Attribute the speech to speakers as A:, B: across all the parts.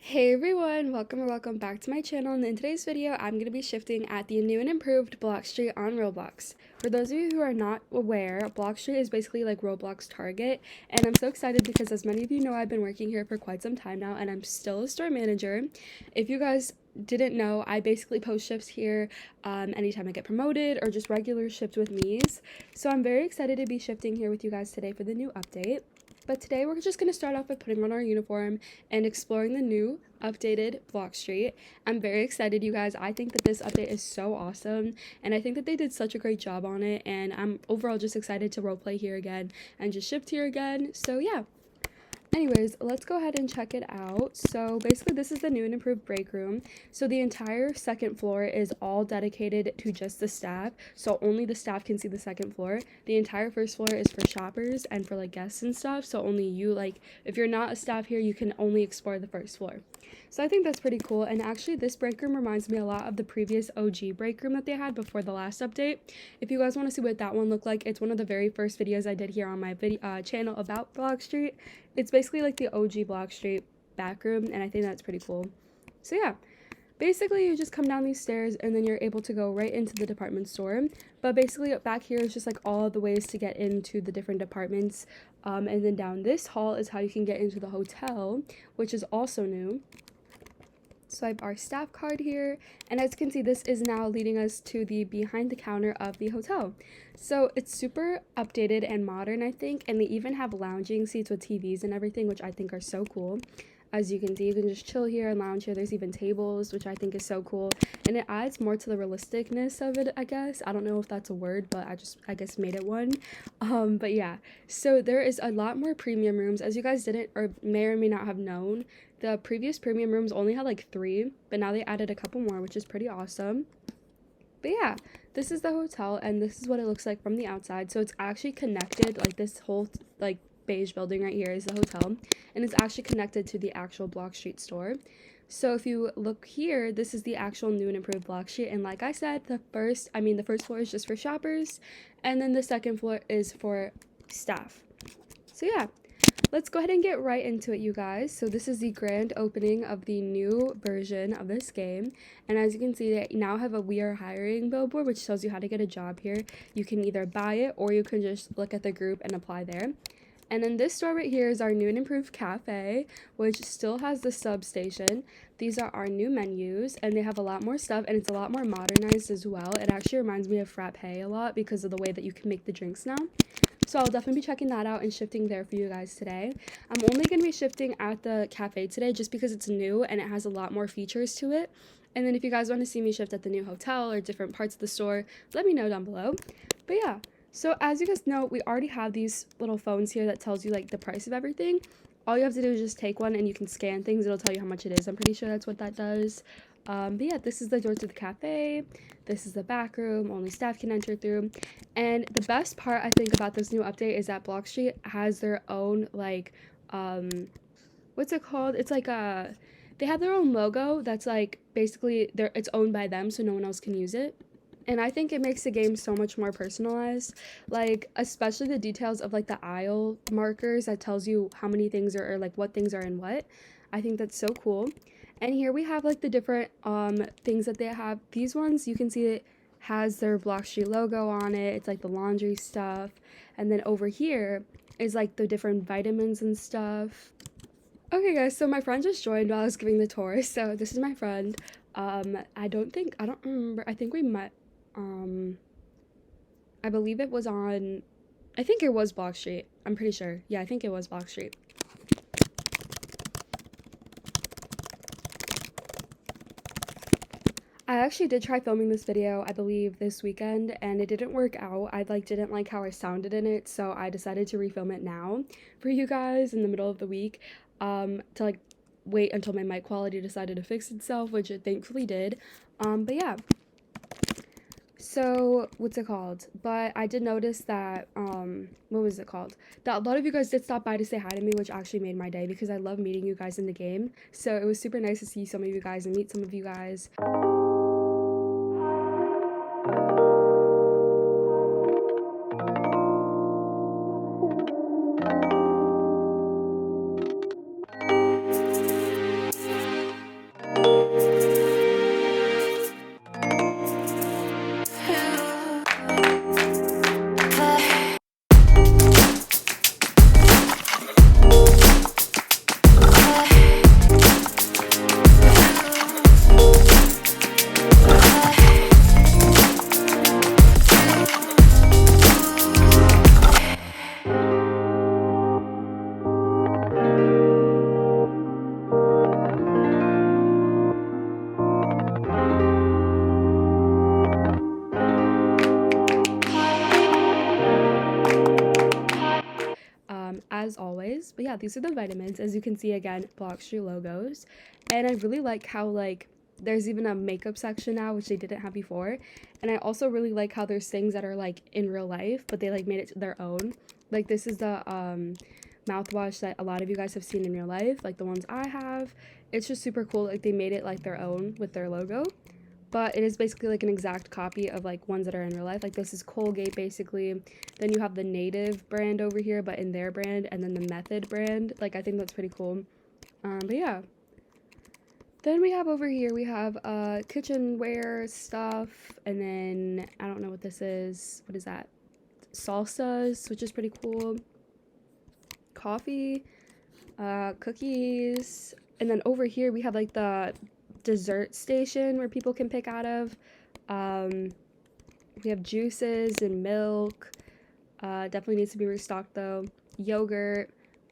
A: Hey everyone, welcome or welcome back to my channel, and in today's video I'm going to be shifting at the new and improved BloxStreet on Roblox. For those of you who are not aware, BloxStreet is basically like Roblox Target, and I'm so excited because as many of you know, I've been working here for quite some time now and I'm still a store manager. If you guys didn't know, I basically post shifts here anytime I get promoted or just regular shifts with me's. So I'm very excited to be shifting here with you guys today for the new update. But today we're just going to start off by putting on our uniform and exploring the new updated BloxStreet. I'm very excited, you guys. I think that this update is so awesome and I think that they did such a great job on it, and I'm overall just excited to roleplay here again and just shift here again. So yeah. Anyways, let's go ahead and check it out. So basically this is the new and improved break room. So the entire second floor is all dedicated to just the staff. So only the staff can see the second floor. The entire first floor is for shoppers and for like guests and stuff. So only you, like if you're not a staff here, you can only explore the first floor. So I think that's pretty cool. And actually this break room reminds me a lot of the previous OG break room that they had before the last update. If you guys want to see what that one looked like, it's one of the very first videos I did here on my channel about BloxStreet. It's basically like the OG BloxStreet back room, and I think that's pretty cool. So yeah, basically you just come down these stairs and then you're able to go right into the department store. But basically back here is just like all the ways to get into the different departments. And then down this hall is how you can get into the hotel, which is also new. Swipe our staff card here, and as you can see, this is now leading us to the behind the counter of the hotel. So it's super updated and modern, I think, and they even have lounging seats with TVs and everything, which I think are so cool. As you can see, you can just chill here and lounge here. There's even tables, which I think is so cool, and it adds more to the realisticness of it, I guess. I don't know if that's a word, but I guess made it one. But yeah, so there is a lot more premium rooms. As you guys didn't or may not have known, the previous premium rooms only had like 3, but now they added a couple more, which is pretty awesome. But yeah, this is the hotel and this is what it looks like from the outside. So it's actually connected, like this whole like beige building right here is the hotel, and it's actually connected to the actual BloxStreet store. So if you look here, this is the actual new and improved BloxStreet, and like I said, the first floor is just for shoppers, and then the second floor is for staff. So yeah, let's go ahead and get right into it, you guys. So this is the grand opening of the new version of this game, and as you can see, they now have a "we are hiring" billboard, which tells you how to get a job here. You can either buy it or you can just look at the group and apply there. And then this store right here is our new and improved cafe, which still has the substation. These are our new menus, and they have a lot more stuff, and it's a lot more modernized as well. It actually reminds me of Frappe a lot because of the way that you can make the drinks now. So I'll definitely be checking that out and shifting there for you guys today. I'm only going to be shifting at the cafe today just because it's new and it has a lot more features to it. And then if you guys want to see me shift at the new hotel or different parts of the store, let me know down below. But yeah. So as you guys know, we already have these little phones here that tells you like the price of everything. All you have to do is just take one and you can scan things. It'll tell you how much it is. I'm pretty sure that's what that does. But yeah, this is the door to the cafe. This is the back room, only staff can enter through. And the best part I think about this new update is that BloxStreet has their own like, what's it called? It's like they have their own logo that's like basically it's owned by them, so no one else can use it. And I think it makes the game so much more personalized, like especially the details of like the aisle markers that tells you how many things are, or like what things are in what. I think that's so cool. And here we have like the different things that they have. These ones you can see it has their BloxStreet logo on it. It's like the laundry stuff. And then over here is like the different vitamins and stuff. Okay guys, so my friend just joined while I was giving the tour. So this is my friend. I don't remember. I think we met I believe it was on, I think it was BloxStreet. I'm pretty sure. Yeah, I think it was BloxStreet. I actually did try filming this video, I believe, this weekend, and it didn't work out. I didn't like how I sounded in it, so I decided to refilm it now for you guys in the middle of the week, to like wait until my mic quality decided to fix itself, which it thankfully did. But yeah. So, what's it called? But I did notice that, what was it called? That a lot of you guys did stop by to say hi to me, which actually made my day because I love meeting you guys in the game. So it was super nice to see some of you guys and meet some of you guys. yeah, these are the vitamins. As you can see, again, BloxStreet logos. And I really like how, like, there's even a makeup section now, which they didn't have before. And I also really like how there's things that are, like, in real life, but they, like, made it their own. Like, this is the mouthwash that a lot of you guys have seen in real life, like the ones I have. It's just super cool. Like, they made it, like, their own with their logo. But it is basically like an exact copy of like ones that are in real life. Like this is Colgate basically. Then you have the Native brand over here, but in their brand, and then the Method brand. Like I think that's pretty cool. But yeah. Then we have over here, we have kitchenware stuff, and then I don't know what this is. What is that? Salsas, which is pretty cool. Coffee, cookies, and then over here we have like the dessert station where people can pick out of. We have juices and milk. Definitely needs to be restocked though. Yogurt,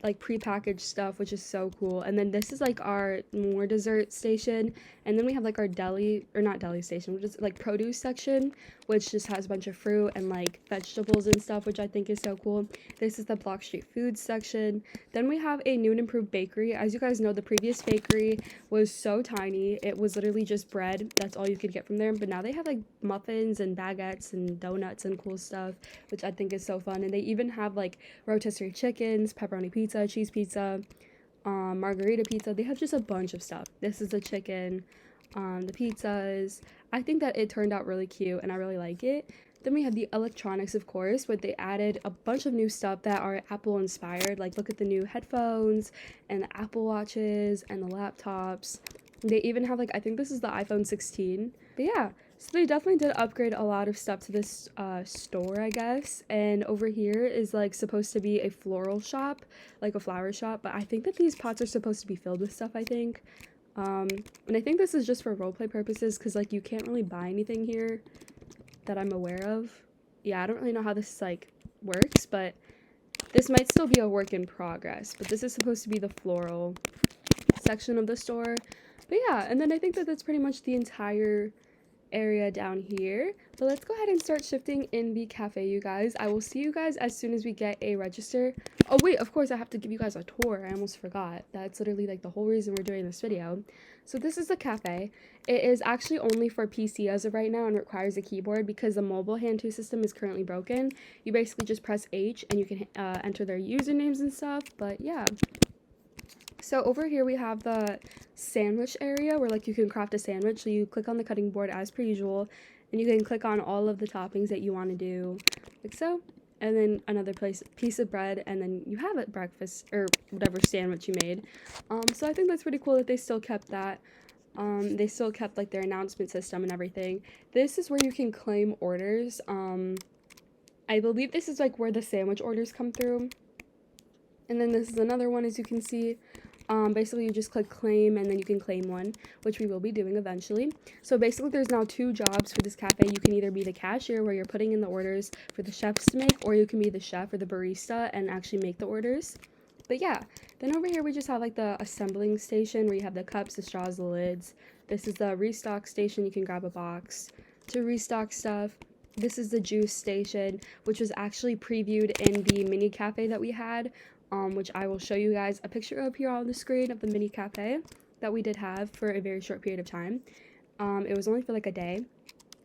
A: like prepackaged stuff, which is so cool. And then this is like our more dessert station, and then we have like our deli, or not deli station, which is like produce section, which just has a bunch of fruit and like vegetables and stuff, which I think is so cool. This is the BloxStreet food section. Then we have a new and improved bakery. As you guys know, the previous bakery was so tiny. It was literally just bread. That's all you could get from there. But now they have like muffins and baguettes and donuts and cool stuff, which I think is so fun. And they even have like rotisserie chickens, pepperoni pizza, cheese pizza, margarita pizza. They have just a bunch of stuff. This is the chicken, the pizzas. I think that it turned out really cute and I really like it. Then we have the electronics, of course, but they added a bunch of new stuff that are Apple inspired. Like look at the new headphones and the Apple watches and the laptops. They even have like, I think this is the iPhone 16. But yeah, so they definitely did upgrade a lot of stuff to this store, I guess. And over here is like supposed to be a floral shop, like a flower shop. But I think that these pots are supposed to be filled with stuff, I think. And I think this is just for roleplay purposes because like you can't really buy anything here that I'm aware of. Yeah, I don't really know how this like works, but this might still be a work in progress. But this is supposed to be the floral section of the store. But yeah, and then I think that that's pretty much the entire area down here. But let's go ahead and start shifting in the cafe, you guys. I will see you guys as soon as we get a register. Oh wait, of course I have to give you guys a tour. I almost forgot. That's literally like the whole reason we're doing this video. So this is the cafe. It is actually only for PC as of right now and requires a keyboard because the mobile hand-to system is currently broken. You basically just press H and you can enter their usernames and stuff. But yeah. So over here we have the sandwich area where like you can craft a sandwich. So you click on the cutting board as per usual and you can click on all of the toppings that you want to do like so. And then another piece of bread, and then you have it breakfast or whatever sandwich you made. So I think that's pretty cool that they still kept that. They still kept like their announcement system and everything. This is where you can claim orders. I believe this is like where the sandwich orders come through. And then this is another one, as you can see. Basically you just click claim and then you can claim one, which we will be doing eventually. So basically there's now two jobs for this cafe. You can either be the cashier where you're putting in the orders for the chefs to make, or you can be the chef or the barista and actually make the orders. But yeah, then over here we just have like the assembling station where you have the cups, the straws, the lids. This is the restock station. You can grab a box to restock stuff. This is the juice station, which was actually previewed in the mini cafe that we had. Which I will show you guys a picture of here on the screen of the mini cafe that we did have for a very short period of time. It was only for like a day.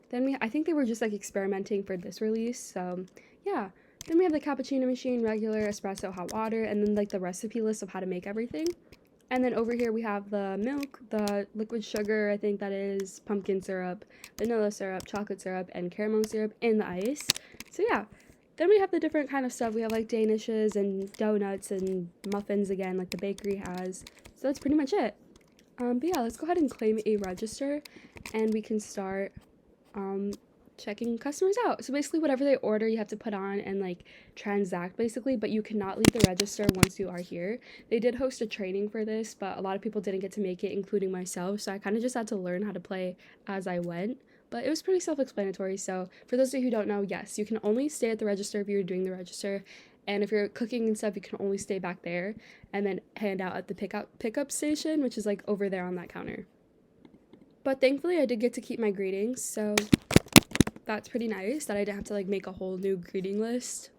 A: Then I think they were just like experimenting for this release, so yeah. Then we have the cappuccino machine, regular, espresso, hot water, and then like the recipe list of how to make everything. And then over here we have the milk, the liquid sugar, I think that is pumpkin syrup, vanilla syrup, chocolate syrup, and caramel syrup, and the ice. So yeah. Then we have the different kind of stuff. We have like danishes and donuts and muffins again, like the bakery has. So that's pretty much it. But yeah, let's go ahead and claim a register and we can start checking customers out. So basically whatever they order, you have to put on and like transact basically, but you cannot leave the register once you are here. They did host a training for this, but a lot of people didn't get to make it, including myself. So I kind of just had to learn how to play as I went. But it was pretty self-explanatory, so for those of you who don't know, yes, you can only stay at the register if you're doing the register, and if you're cooking and stuff, you can only stay back there, and then hand out at the pickup station, which is like over there on that counter. But thankfully, I did get to keep my greetings, so that's pretty nice, that I didn't have to like make a whole new greeting list.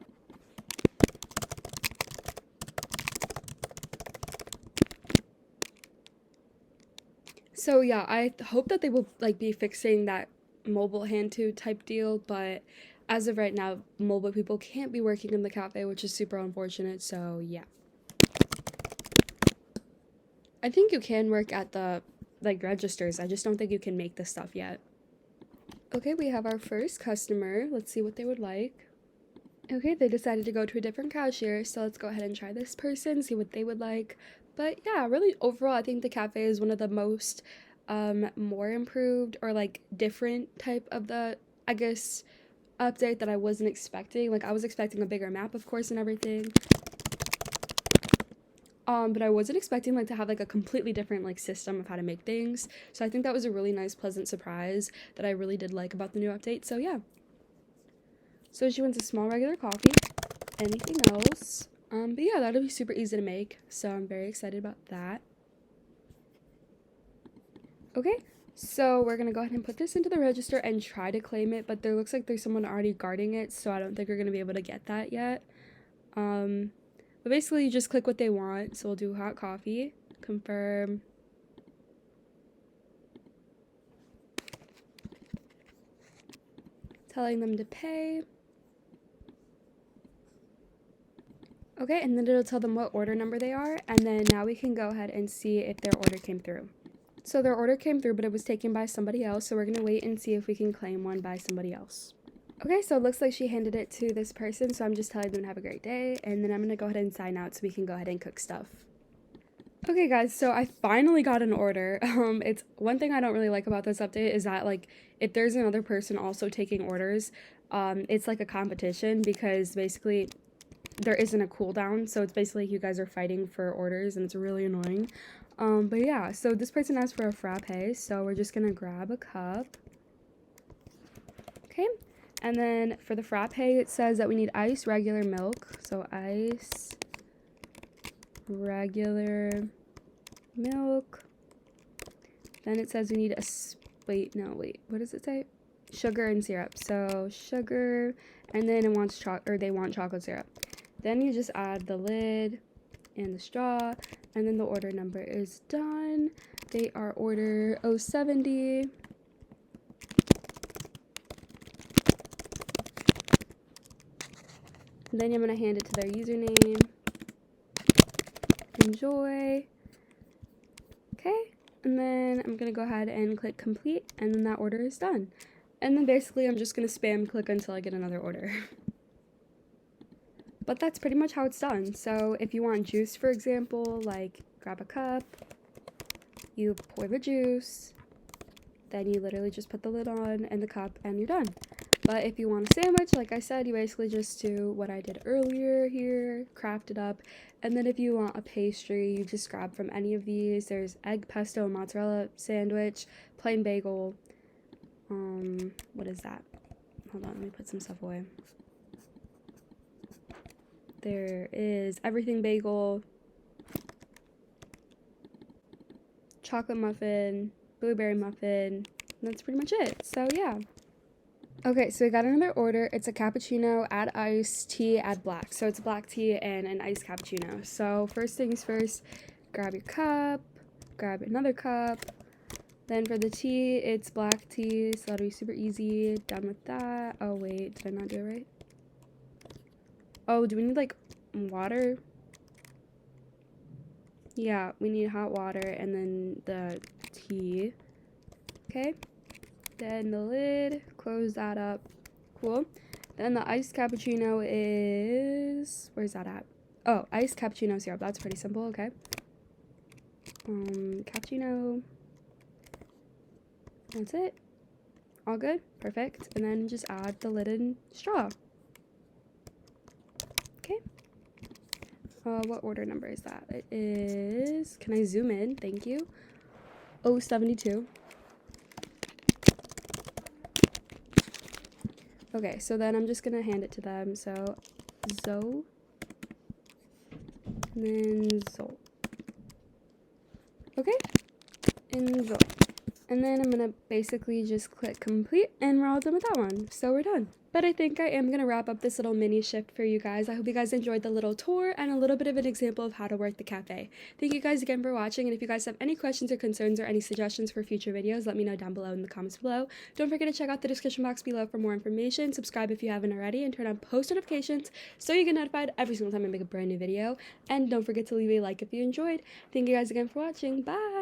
A: So yeah, I hope that they will like be fixing that mobile hand to type deal, but as of right now, mobile people can't be working in the cafe, which is super unfortunate. So yeah. I think you can work at the like registers. I just don't think you can make the stuff yet. Okay, we have our first customer. Let's see what they would like. Okay, they decided to go to a different cashier, so let's go ahead and try this person, see what they would like. But yeah, really overall, I think the cafe is one of the most more improved or like different type of the, I guess, update that I wasn't expecting. Like I was expecting a bigger map, of course, and everything. But I wasn't expecting like to have like a completely different like system of how to make things. So I think that was a really nice, pleasant surprise that I really did like about the new update. So yeah. So she wants a small regular coffee. Anything else? But yeah, that'll be super easy to make. So I'm very excited about that. Okay, so we're gonna go ahead and put this into the register and try to claim it, but there looks like there's someone already guarding it, so I don't think we're gonna be able to get that yet. But basically you just click what they want. So we'll do hot coffee, confirm. Telling them to pay. Okay, and then it'll tell them what order number they are, and then now we can go ahead and see if their order came through. So their order came through, but it was taken by somebody else, so we're gonna wait and see if we can claim one by somebody else. Okay, so it looks like she handed it to this person, so I'm just telling them to have a great day, and then I'm gonna go ahead and sign out so we can go ahead and cook stuff. Okay guys, so I finally got an order. It's one thing I don't really like about this update is that like if there's another person also taking orders, it's like a competition because basically there isn't a cooldown, so it's basically you guys are fighting for orders and it's really annoying. But yeah, so this person asked for a frappe, so we're just gonna grab a cup. Okay, and then for the frappe, it says that we need ice, regular milk. So ice, regular milk. Then it says we need a, wait, what does it say? Sugar and syrup. So sugar, and then it wants they want chocolate syrup. Then you just add the lid and the straw, and then the order number is done. They are order 070. Then I'm gonna hand it to their username. Enjoy. Okay, and then I'm gonna go ahead and click complete, and then that order is done. And then basically I'm just gonna spam click until I get another order. But that's pretty much how it's done. So if you want juice, for example, like grab a cup, you pour the juice, then you literally just put the lid on and the cup and you're done. But if you want a sandwich, like I said, you basically just do what I did earlier here, craft it up. And then if you want a pastry, you just grab from any of these. There's egg pesto and mozzarella sandwich, plain bagel. What is that? Hold on, let me put some stuff away. There is everything bagel, chocolate muffin, blueberry muffin. That's pretty much it. So yeah. Okay, so we got another order. It's a cappuccino, add ice, tea, add black. So it's a black tea and an iced cappuccino. So first things first, grab your cup, grab another cup. Then for the tea, it's black tea, so that'll be super easy. Done with that. Oh wait, did I not do it right? Oh, do we need like water? Yeah, we need hot water and then the tea. Okay. Then the lid, close that up. Cool. Then the iced cappuccino is, where's that at? Oh, iced cappuccino syrup. That's pretty simple. Okay. Cappuccino. That's it. All good. Perfect. And then just add the lid and straw. Okay. What order number is that? It is, can I zoom in? Thank you. 072. Okay, so then I'm just gonna hand it to them. So, Zo, and then Zo. Okay, and Zo. And then I'm gonna basically just click complete, and we're all done with that one. So we're done. But I think I am gonna wrap up this little mini shift for you guys. I hope you guys enjoyed the little tour and a little bit of an example of how to work the cafe. Thank you guys again for watching, and if you guys have any questions or concerns or any suggestions for future videos, let me know down below in the comments below. Don't forget to check out the description box below for more information. Subscribe if you haven't already, and turn on post notifications so you get notified every single time I make a brand new video. And don't forget to leave a like if you enjoyed. Thank you guys again for watching. Bye!